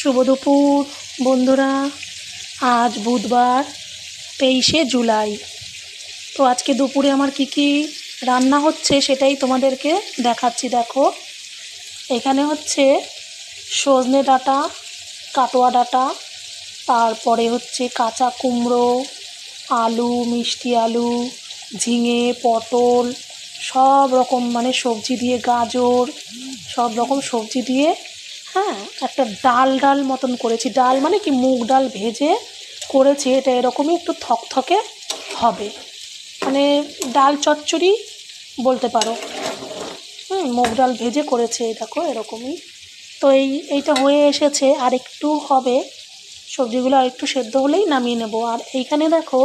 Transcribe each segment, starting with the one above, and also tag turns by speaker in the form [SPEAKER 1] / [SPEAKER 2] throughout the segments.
[SPEAKER 1] শুভ দুপুর বন্ধুরা। আজ বুধবার 23শে জুলাই। তো আজকে দুপুরে আমার কি রান্না হচ্ছে সেটাই তোমাদেরকে দেখাচ্ছি। দেখো, এখানে হচ্ছে সজনে ডাঁটা, কাটোয়া ডাঁটা, তারপরে হচ্ছে কাঁচা কুমড়ো, আলু, মিষ্টি আলু, ঝিঙে, পটল, সব রকম মানে সবজি দিয়ে, গাজর, সব রকম সবজি দিয়ে, হ্যাঁ, একটা ডাল ডাল মতন করেছি। ডাল মানে কি, মুগ ডাল ভেজে করেছি। এটা এরকমই একটু থকথকে হবে, মানে ডাল চচ্চড়ি বলতে পারো। মুগ ডাল ভেজে করেছে, এই দেখো এরকমই। তো এইটা হয়ে এসেছে, আর একটু হবে, সবজিগুলো আর একটু সেদ্ধ হলেই নামিয়ে নেব। আর এইখানে দেখো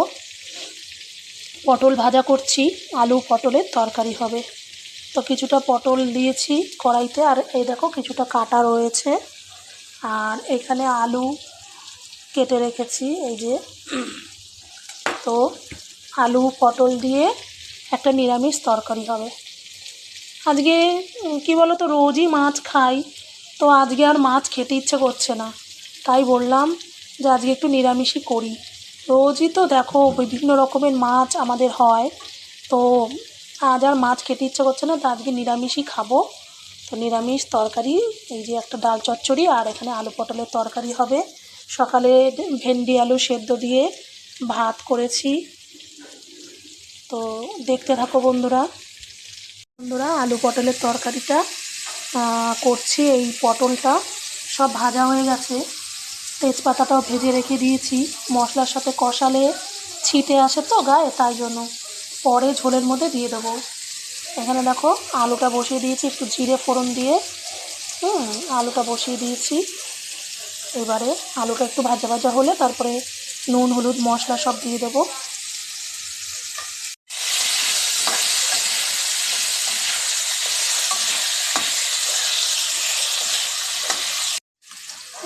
[SPEAKER 1] পটল ভাজা করছি, আলু পটলের তরকারি হবে। তো কিছুটা পটল দিয়েছি কড়াইতে, আর এই দেখো কিছুটা কাটা রয়েছে। আর এখানে আলু কেটে রেখেছি, এই যে। তো আলু পটল দিয়ে একটা নিরামিষ তরকারি হবে আজকে। কি বলো তো, রোজই মাছ খাই, তো আজকে আর মাছ খেতে ইচ্ছে করছে না। তাই বললাম যে আজকে একটু নিরামিষই করি। রোজই তো দেখো বিভিন্ন রকমের মাছ আমাদের হয়, তো আজ আর মাছ খেতে ইচ্ছে করছে না, তো আজকে নিরামিষই খাবো। তো নিরামিষ তরকারি, এই যে একটা ডাল চচ্চড়ি, আর এখানে আলু পটলের তরকারি হবে। সকালে ভেন্ডি আলু সেদ্ধ দিয়ে ভাত করেছি। তো দেখতে থাকো বন্ধুরা। আলু পটলের তরকারিটা করছি। এই পটলটা সব ভাজা হয়ে গেছে, তেজপাতাটাও ভেজে রেখে দিয়েছি। মশলার সাথে কষালে ছিটে আসে তো গায়ে, তাই জন্য পরে ঝোলের মধ্যে দিয়ে দেবো। এখানে দেখো আলুটা বসিয়ে দিয়েছি, একটু জিরে ফোড়ন দিয়ে আলুটা বসিয়ে দিয়েছি। এবারে আলুটা একটু ভাজা ভাজা হলে তারপরে নুন হলুদ মশলা সব দিয়ে দেবো।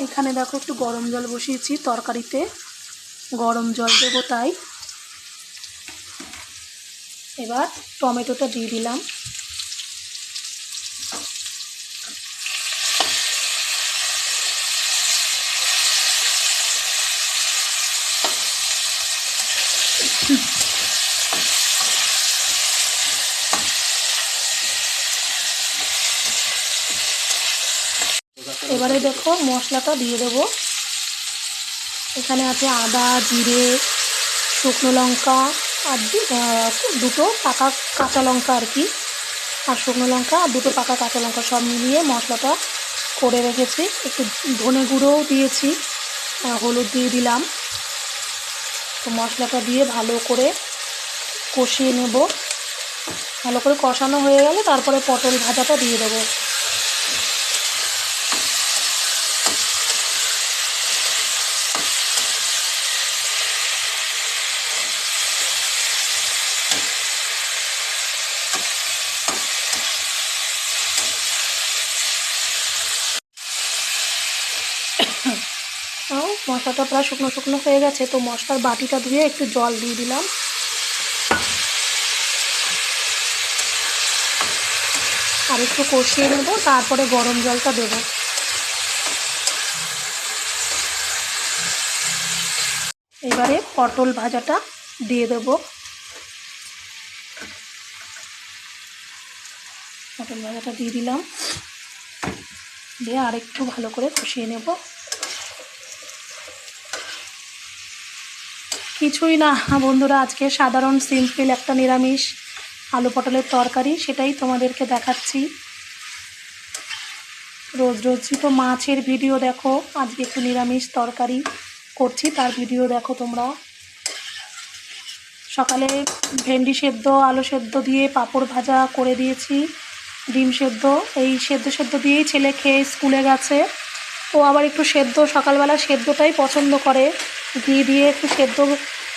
[SPEAKER 1] এখানে দেখো একটু গরম জল বসিয়েছি, তরকারিতে গরম জল দেবো তাই। এবার টমেটোটা দিয়ে দিলাম। এবারে দেখো মশলাটা দিয়ে দেবো। এখানে আছে আদা, জিরে, শুকনো লঙ্কা, আর দুটো পাকা কাঁচা লঙ্কা আর কি, আর শুকনো লঙ্কা আর দুটো পাকা কাঁচা লঙ্কা সব মিলিয়ে মশলাটা করে রেখেছি। একটু ধনে গুঁড়োও দিয়েছি, হলুদ দিয়ে দিলাম। তো মশলাটা দিয়ে ভালো করে কষিয়ে নেব। ভালো করে কষানো হয়ে গেলে তারপরে পটল ভাজাটা দিয়ে দেবো। মশলাটা প্রায় শুকনো শুকনো হয়ে গেছে, তো মশলার বাটিটা ধুয়ে একটু জল দিয়ে দিলাম। আর একটু কষিয়ে নেব, তারপরে গরম জলটা দেব। এবারে পটল ভাজাটা দিয়ে দেব। পটল ভাজাটা দিয়ে দিলাম, দিয়ে আর একটু ভালো করে কষিয়ে নেব। কিছুই না বন্ধুরা, আজকে সাধারণ সিম্পল একটা নিরামিষ আলু পটলের তরকারি, সেটাই তোমাদেরকে দেখাচ্ছি। রোজ রোজই তো মাছের ভিডিও দেখো, আজকে একটু নিরামিষ তরকারি করছি, তার ভিডিও দেখো তোমরা। সকালে ভেন্ডি সেদ্ধ, আলু সেদ্ধ দিয়ে পাঁপড় ভাজা করে দিয়েছি, ডিম সেদ্ধ, এই সেদ্ধ দিয়েই ছেলে খেয়ে স্কুলে গেছে। ও আবার একটু সেদ্ধ, সকালবেলা সেদ্ধটাই পছন্দ করে। ঘি দিয়ে একটু সেদ্ধ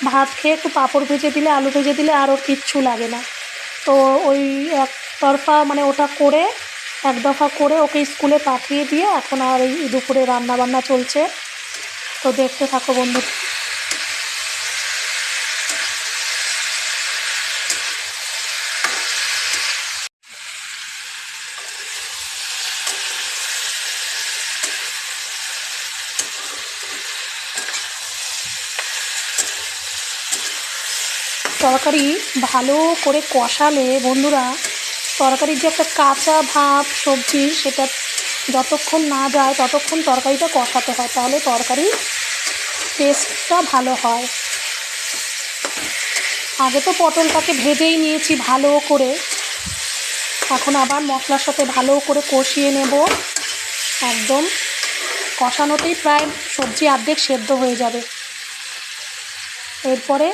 [SPEAKER 1] ভাত খেয়ে একটু পাঁপড় ভেজে দিলে, আলু ভেজে দিলে আর ওর কিচ্ছু লাগে না। তো ওই এক তরফা মানে ওটা করে, এক দফা করে ওকে স্কুলে পাঠিয়ে দিয়ে এখন আর এই দুপুরে রান্না বান্না চলছে। তো দেখতে থাকো বন্ধু। তরকারি ভালো করে কষালে বন্ধুরা, তরকারির যে একটা কাঁচা ভাব সবজির, সেটা যতক্ষণ না যায় ততক্ষণ তরকারিটা কষাতে হয়, তাহলে তরকারির টেস্টটা ভালো হয়। আগে তো পটলটাকে ভেজেই নিয়েছি ভালো করে, এখন আবার মশলার সাথে ভালো করে কষিয়ে নেব। একদম কষানোতেই প্রায় সবজি অর্ধেক সেদ্ধ হয়ে যাবে। এরপরে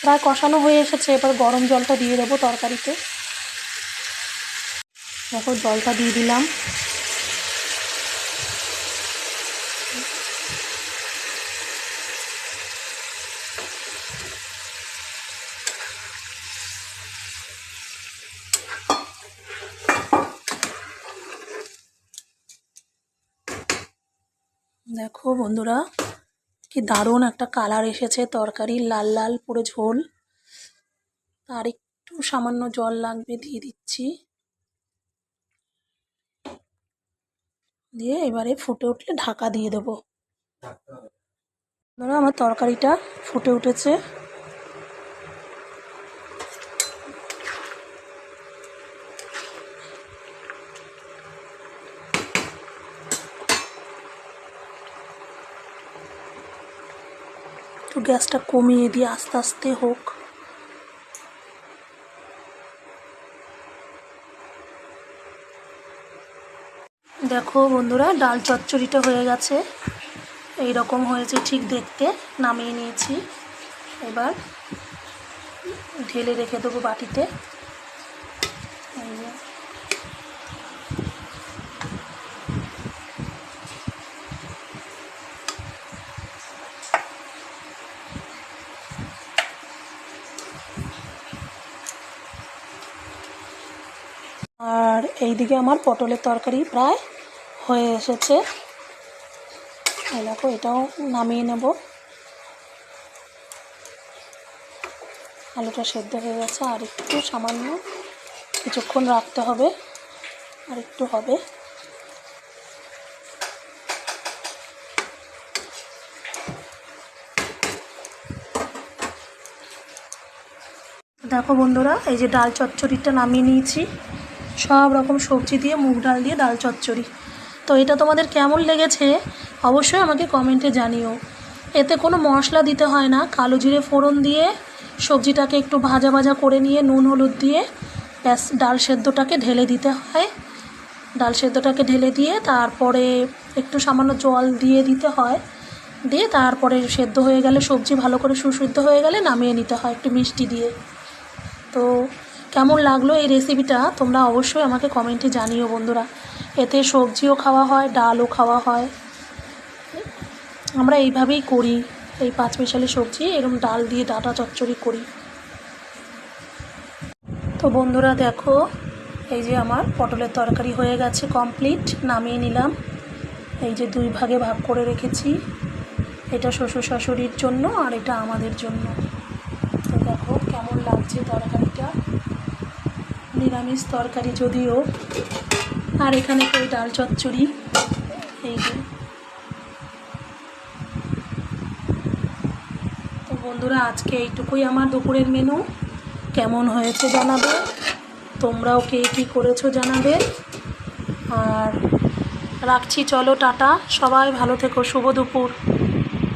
[SPEAKER 1] প্রায় কষানো হয়ে এসেছে, এবার গরম জলটা দিয়ে দেবো তরকারিতে। দেখো জলটা দিয়ে দিলাম। দেখো বন্ধুরা, কি দারুণ একটা কালার এসেছে তরকারির, লাল লাল পুরো ঝোল। আর একটু সামান্য জল লাগবে, দিয়ে দিচ্ছি। দিয়ে এবারে ফুটে উঠলে ঢাকা দিয়ে দেবো। ধরো আমার তরকারিটা ফুটে উঠেছে। একটু গ্যাসটা কমিয়ে দিয়ে আস্তে আস্তে হোক। দেখো বন্ধুরা, ডাল চচ্চড়িটা হয়ে গেছে, এই রকম হয়েছে ঠিক দেখতে। নামিয়ে নিয়েছি, এবার ঢেলে রেখে দেবো বাটিতে। আর এইদিকে আমার পটলের তরকারি প্রায় হয়ে এসেছে। দেখো এটাও নামিয়ে নেব। আলুটা সেদ্ধ হয়ে গেছে, আর একটু সামান্য কিছুক্ষণ রাখতে হবে, আর একটু হবে। দেখো বন্ধুরা, এই যে ডাল চচ্চড়িটা নামিয়ে নিয়েছি, সব রকম সবজি দিয়ে, মুগ ডাল দিয়ে ডাল চচ্চড়ি। তো এটা তোমাদের কেমন লেগেছে অবশ্যই আমাকে কমেন্টে জানিও। এতে কোনো মশলা দিতে হয় না, কালো জিরে ফোড়ন দিয়ে সবজিটাকে একটু ভাজা ভাজা করে নিয়ে নুন হলুদ দিয়ে ব্যাস ডাল সেদ্ধটাকে ঢেলে দিতে হয়। ডাল সেদ্ধটাকে ঢেলে দিয়ে তারপরে একটু সামান্য জল দিয়ে দিতে হয়, দিয়ে তারপরে সেদ্ধ হয়ে গেলে, সবজি ভালো করে সুসিদ্ধ হয়ে গেলে নামিয়ে নিতে হয় একটু মিষ্টি দিয়ে। তো কেমন লাগলো এই রেসিপিটা তোমরা অবশ্যই আমাকে কমেন্টে জানিও বন্ধুরা। এতে সবজিও খাওয়া হয়, ডালও খাওয়া হয়। আমরা এইভাবেই করি, এই পাঁচমিশালি সবজি এরকম ডাল দিয়ে ডাটা চচ্চড়ি করি। তো বন্ধুরা দেখো, এই যে আমার পটলের তরকারি হয়ে গেছে কমপ্লিট, নামিয়ে নিলাম। এই যে দুই ভাগে ভাগ করে রেখেছি, এটা শ্বশুর শাশুড়ির জন্য আর এটা আমাদের জন্য। তো দেখো কেমন লাগছে তরকারিটা, নিরামিষ তরকারি যদিও। আর এখানে এই ডাল চচ্চড়ি, এই যে। তো বন্ধুরা আজকে এইটুকুই আমার দুপুরের মেনু। কেমন হয়েছে জানাবে, তোমরাও কে কী করেছো জানাবে। আর রাখছি, চলো টাটা, সবাই ভালো থেকো, শুভ দুপুর।